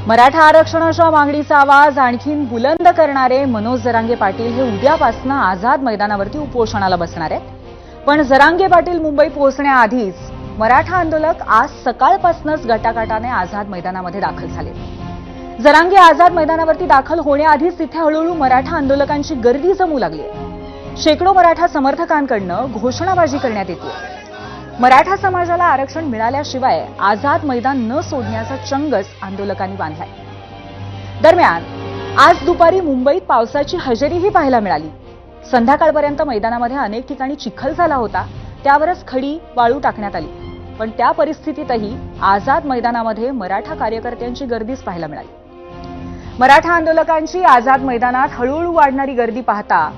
मराठा आरक्षणाच्या मागणीचा आवाज आणखीन बुलंद करणारे मनोज जरांगे पाटील हे उद्यापासून आझाद मैदानावरती उपोषणाला बसणार आहेत। पण जरांगे पाटील मुंबईत पोहोचण्याआधीच मराठा आंदोलक आज सकाळपासूनच गटागटाने आझाद मैदानामध्ये दाखल झाले। जरांगे आझाद मैदानावरती दाखल होण्याआधीच तिथे हळूहळू मराठा आंदोलकांची गर्दी जमू लागली आहे। शेकडो मराठा समर्थकांकडून घोषणाबाजी करण्यात येते। मराठा समाजाला आरक्षण मिळाल्याशिवाय आझाद मैदान न सोडण्याचा चंगच आंदोलकांनी बांधलाय। दरम्यान आज दुपारी मुंबईत पावसाची हजेरीही पाहायला मिळाली। संध्याकाळपर्यंत मैदानामध्ये अनेक ठिकाणी चिखल झाला होता, त्यावरच खडी वाळू टाकण्यात आली। पण त्या परिस्थितीतही आझाद मैदानामध्ये मराठा कार्यकर्त्यांची गर्दीच पाहायला मिळाली। मराठा आंदोलकांची आझाद मैदानात हळूहळू वाढणारी गर्दी पाहता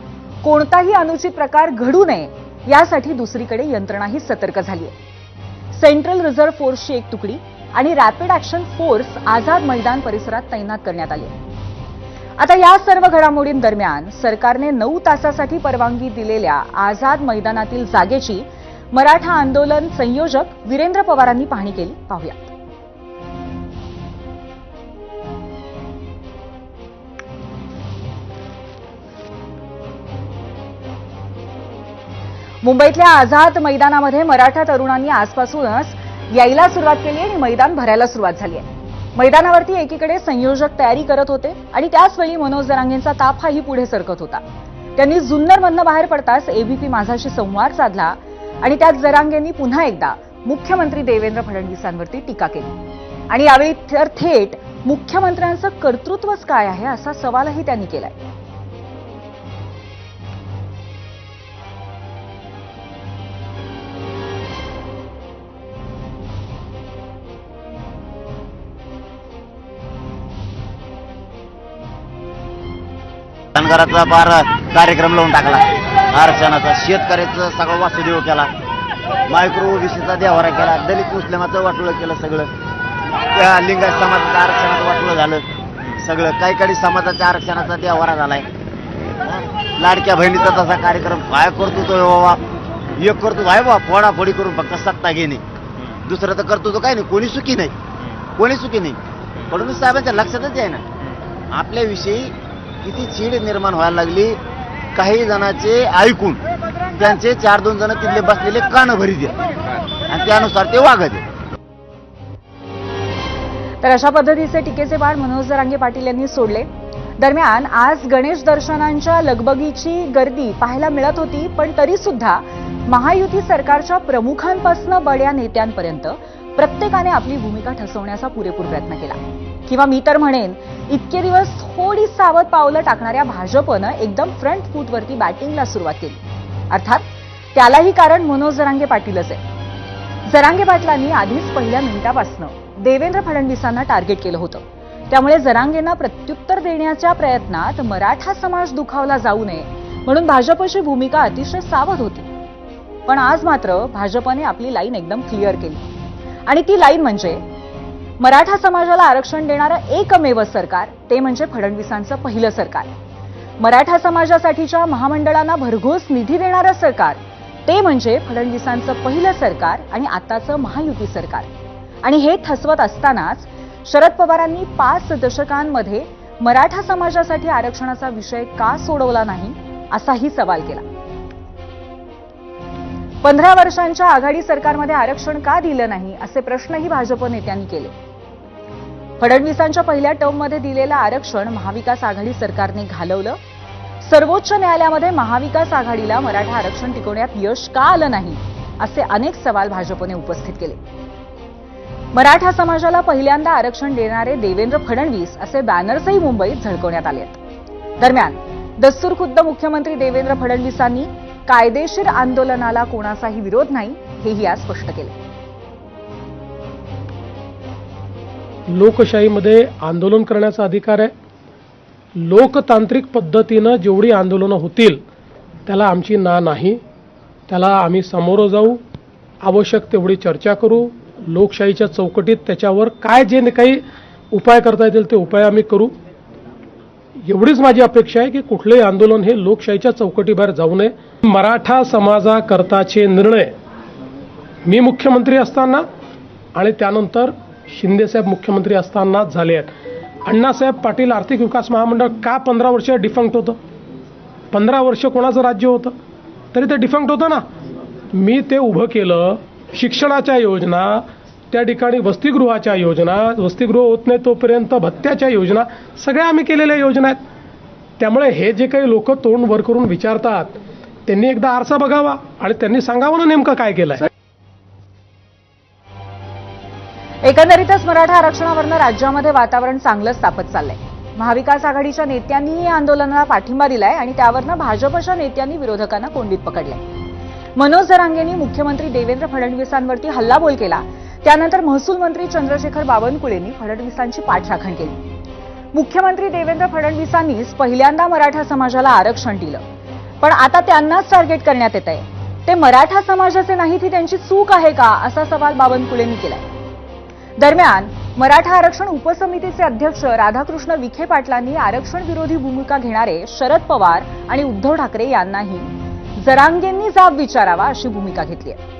कोणताही अनुचित प्रकार घडू नये यासाठी दुसरीकडे यंत्रणाही सतर्क झाली आहे। सेंट्रल रिझर्व्ह फोर्सची एक तुकडी आणि rapid action force Azad Maidan परिसरात तैनात करण्यात आली आहे। आता या सर्व घडामोडींदरम्यान सरकारने 9 तासासाठी परवानगी दिलेल्या आझाद मैदानातील जागेची मराठा आंदोलन संयोजक वीरेंद्र पवारांनी पाहणी केली। पाहूया। मुंबईतल्या आझाद मैदानामध्ये मराठा तरुणांनी आजपासूनच यायला सुरुवात केली आणि मैदान भरायला सुरुवात झाली आहे। मैदानावरती एकीकडे संयोजक तयारी करत होते आणि त्याचवेळी मनोज जरांगेंचा ताफाही पुढे सरकत होता। त्यांनी जुन्नरमधनं बाहेर पडताच एबीपी माझाशी संवाद साधला आणि त्यात जरांगेंनी पुन्हा एकदा मुख्यमंत्री देवेंद्र फडणवीसांवरती टीका केली आणि यावेळी तर थेट मुख्यमंत्र्यांचं कर्तृत्वच काय आहे असा सवालही त्यांनी केलाय। धनगराचा बार कार्यक्रम लावून टाकला, आरक्षणाचा, शेतकऱ्याचा सगळं वासुदेव केला, मायक्रो ओबीसीचा देवारा केला, दलित मुस्लिमाचं वाटोळं केलं, सगळं त्या लिंगायत समाजाचं आरक्षणाचं वाटोळं झालं, सगळं काही समाजाच्या आरक्षणाचा देवारा झालाय। लाडक्या बहिणीचा तसा कार्यक्रम काय करतो तो बाबा, एक करतो आहे बाबा फोडाफोडी करून फक्त सत्ता घेणे, दुसरं तर करतो तो काय नाही, कोणी सुखी नाही, कोणी सुखी नाही। फडणवीस साहेबांच्या लक्षातच आहे ना आपल्याविषयी किती चीड निर्माण व्हायला लागली। काही जणांचे ऐकून त्यांचे 4-2 जण तिथले बसलेले कान भरी द्या आणि त्यानुसार ते वागत। तर अशा पद्धतीचे टीकेचे बाण मनोज जरांगे पाटील यांनी सोडले। दरम्यान आज गणेश दर्शनांच्या लगबगीची गर्दी पाहायला मिळत होती, पण तरी सुद्धा महायुती सरकारच्या प्रमुखांपासून बड्या नेत्यांपर्यंत प्रत्येकाने आपली भूमिका ठसवण्याचा पुरेपूर प्रयत्न केला। किंवा मी तर म्हणेन इतके दिवस थोडी सावध पावलं टाकणाऱ्या भाजपनं एकदम फ्रंट फूटवरती बॅटिंगला सुरुवात केली। अर्थात त्यालाही कारण मनोज जरांगे पाटीलच आहे। जरांगे पाटलांनी आधीच पहिल्या मिनिटापासून देवेंद्र फडणवीसांना टार्गेट केलं होतं, त्यामुळे जरांगेंना प्रत्युत्तर देण्याच्या प्रयत्नात मराठा समाज दुखावला जाऊ नये म्हणून भाजपची भूमिका अतिशय सावध होती। पण आज मात्र भाजपने आपली लाईन एकदम क्लिअर केली आणि ती लाईन म्हणजे मराठा समाजाला आरक्षण देणारं एकमेव सरकार ते म्हणजे फडणवीसांचं पहिलं सरकार। मराठा समाजासाठीच्या महामंडळांना भरघोस निधी देणारं सरकार ते म्हणजे फडणवीसांचं पहिलं सरकार आणि आताचं महायुती सरकार। आणि हे ठसवत असतानाच शरद पवारांनी 5 दशकांमध्ये मराठा समाजासाठी आरक्षणाचा विषय का सोडवला नाही असाही सवाल केला। 15 वर्षांच्या आघाडी सरकारमध्ये आरक्षण का दिलं नाही असे प्रश्नही भाजप नेत्यांनी केले। फडणवीसांच्या पहिल्या टर्ममध्ये दिलेलं आरक्षण महाविकास आघाडी सरकारने घालवलं। सर्वोच्च न्यायालयामध्ये महाविकास आघाडीला मराठा आरक्षण टिकवण्यात यश का आलं नाही असे अनेक सवाल भाजपने उपस्थित केले। मराठा समाजाला पहिल्यांदा आरक्षण देणारे देवेंद्र फडणवीस असे बॅनर्सही मुंबईत झळकवण्यात आले आहेत। दरम्यान दस्तूरखुद्द मुख्यमंत्री देवेंद्र फडणवीसांनी कायदेशीर आंदोलनाला कोणाचाही विरोध नाही हेही आज स्पष्ट केले। लोकशाहीमध्ये आंदोलन करण्याचा अधिकार आहे। लोकतांत्रिक पद्धतीनं जेवढी आंदोलनं होतील त्याला आमची ना नाही, त्याला आम्ही सामोरं जाऊ, आवश्यक तेवढी चर्चा करू, लोकशाहीच्या चौकटीत त्याच्यावर काय जे काही उपाय करता येतील ते उपाय आम्ही करू। एवढीच माझी अपेक्षा आहे की कुठलेही आंदोलन हे लोकशाहीच्या चौकटीबाहेर जाऊ नये। मराठा समाजाकरताचे निर्णय मी मुख्यमंत्री असताना आणि त्यानंतर शिंदेसाहेब मुख्यमंत्री असताना झाले आहेत। अण्णासाहेब पाटील आर्थिक विकास महामंडळ का 15 वर्ष डिफंक्ट होतं? 15 वर्ष कोणाचं राज्य होतं तरी ते डिफंक्ट होतं ना. मी ते उभं केलं. शिक्षणाच्या योजना, त्या ठिकाणी वसतिगृहाच्या योजना, वसतिगृह होत नाही तोपर्यंत भत्त्याच्या योजना, सगळ्या आम्ही केलेल्या योजना आहेत. त्यामुळे हे जे काही लोक तोंड वर करून विचारतात त्यांनी एकदा आरसा बघावा आणि त्यांनी सांगावं ना नेमकं काय केलंय. एकंदरीतच मराठा आरक्षणावरनं राज्यामध्ये वातावरण चांगलंच तापत चाललंय. महाविकास आघाडीच्या नेत्यांनीही या आंदोलनाला पाठिंबा दिलाय आणि त्यावरनं भाजपच्या नेत्यांनी विरोधकांना कोंडीत पकडलंय. मनोज जरांगेंनी मुख्यमंत्री देवेंद्र फडणवीसांवरती हल्लाबोल केला. त्यानंतर महसूल मंत्री चंद्रशेखर बावनकुळेंनी फडणवीसांची पाठराखण केली. मुख्यमंत्री देवेंद्र फडणवीसांनीच पहिल्यांदा मराठा समाजाला आरक्षण दिलं, पण आता त्यांनाच टार्गेट करण्यात येत आहे. ते मराठा समाजाचे नाहीत ही त्यांची चूक आहे का, असा सवाल बावनकुळेंनी केलाय. दरम्यान मराठा आरक्षण उपसमितीचे अध्यक्ष राधाकृष्ण विखे पाटलांनी आरक्षण विरोधी भूमिका घेणारे शरद पवार आणि उद्धव ठाकरे यांनाही जरांगेंनी जाब विचारावा अशी भूमिका घेतली आहे.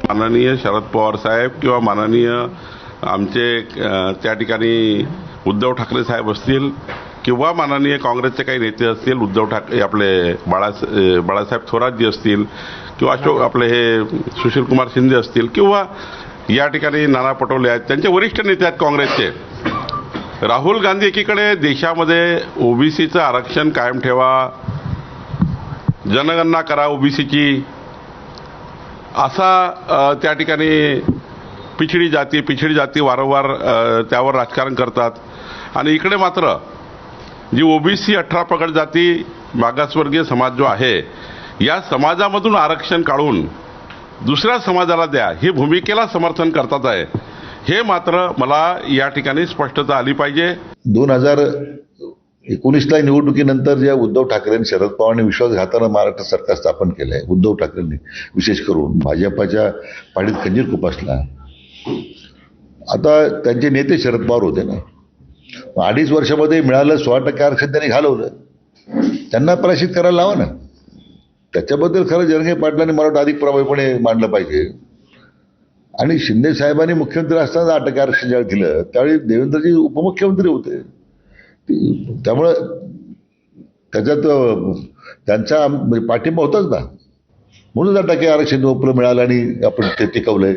माननीय शरद पवार साहेब किंवा माननीय आमचे त्या ठिकाणी उद्धव ठाकरे साहेब असतील किंवा माननीय काँग्रेसचे काही नेते असतील, उद्धव ठाकरे आपले बाळासाहेब थोरातजी असतील किंवा अशोक आपले हे सुशीलकुमार शिंदे असतील किंवा या ठिकाणी नाना पटोले आहेत, त्यांचे वरिष्ठ नेते आहेत काँग्रेसचे. राहुल गांधी एकीकडे देशामध्ये ओबीसीचं आरक्षण कायम ठेवा, जनगणना करा ओबीसीची, असा त्या ठिकाणी पिछडी जाती वारंवार त्यावर राजकारण करतात. आणि इकडे मात्र जी ओबीसी 18 पगड जाती मागासवर्गीय समाज जो आहे या समाजामधून आरक्षण काढून दुसऱ्या समाजाला द्या ही भूमिकेला समर्थन करतात आहे. हे मात्र मला या ठिकाणी स्पष्टता आली पाहिजे. 2019ला निवडणुकीनंतर ज्या उद्धव ठाकरेंनी शरद पवारांनी विश्वासघातानं महाराष्ट्र सरकार स्थापन केलंय, उद्धव ठाकरेंनी विशेष करून भाजपाच्या पाडीत खंजीर खुपसला. आता त्यांचे नेते शरद पवार होते ना, 2.5 वर्षामध्ये मिळालं 16% आरक्षण त्यांनी घालवलं. त्यांना पराजित करायला लावा ना. त्याच्याबद्दल खरं जरांगे पाटलांनी मला वाटतं अधिक प्रभावीपणे मांडलं पाहिजे. आणि शिंदे साहेबांनी मुख्यमंत्री असताना 10% आरक्षण ज्यावेळी दिलं त्यावेळी देवेंद्रजी उपमुख्यमंत्री होते. त्यामुळं त्याच्यात त्यांचा पाठिंबा होताच ना. म्हणून 10% आरक्षण मिळालं आणि आपण ते टिकवलंय.